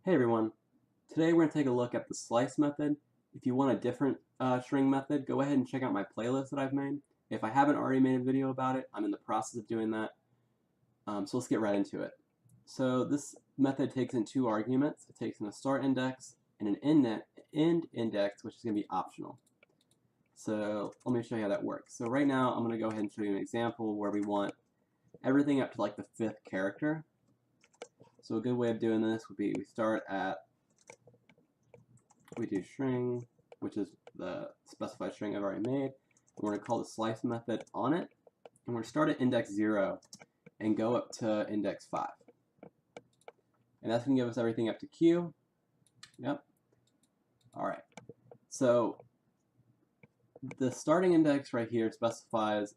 Hey everyone, today we're going to take a look at the slice method. If you want a different string method, go ahead and check out my playlist that I've made. If I haven't already made a video about it, I'm in the process of doing that. So let's get right into it. So this method takes in two arguments. It takes in a start index and an end index, which is going to be optional. So let me show you how that works. So right now I'm going to go ahead and show you an example where we want everything up to like the 5th character. So a good way of doing this would be we do string, which is the specified string I've already made. We're going to call the slice method on it, and we're going to start at index 0 and go up to index 5. And that's going to give us everything up to Q. Yep. Alright. So the starting index right here specifies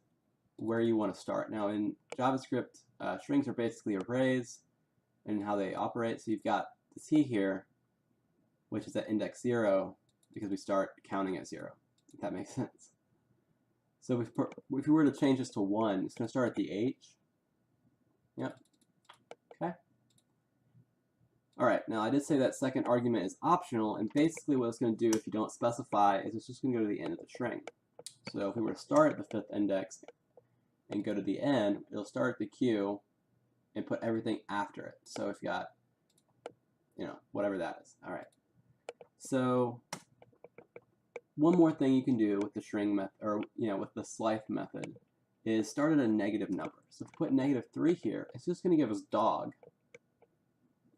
where you want to start. Now in JavaScript, strings are basically arrays and how they operate. So you've got the C here, which is at index 0, because we start counting at 0, if that makes sense. So if we were to change this to 1, it's going to start at the H. Yep. Okay. Alright, now I did say that second argument is optional, and basically what it's going to do if you don't specify is it's just going to go to the end of the string. So if we were to start at the 5th index and go to the end, it'll start at the Q and put everything after it. So if you got, whatever that is. Alright. So one more thing you can do with the string method, or with the slice method, is start at a negative number. So if we put -3 here, it's just going to give us dog,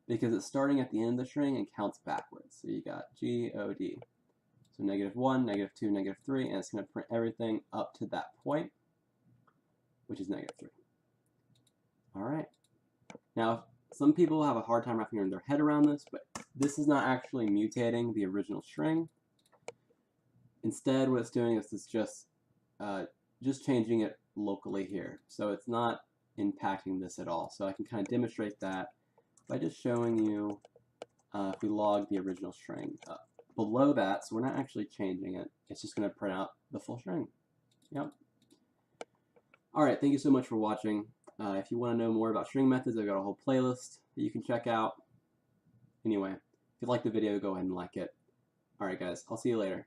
because it's starting at the end of the string and counts backwards. So you got G-O-D. So -1, -2, -3, and it's going to print everything up to that point, which is -3. Alright. Now, some people have a hard time wrapping their head around this, but this is not actually mutating the original string. Instead, what it's doing is it's just changing it locally here. So it's not impacting this at all. So I can kind of demonstrate that by just showing you if we log the original string below that. So we're not actually changing it. It's just going to print out the full string. Yep. Alright, thank you so much for watching. If you want to know more about string methods, I've got a whole playlist that you can check out. Anyway, if you like the video, go ahead and like it. Alright guys, I'll see you later.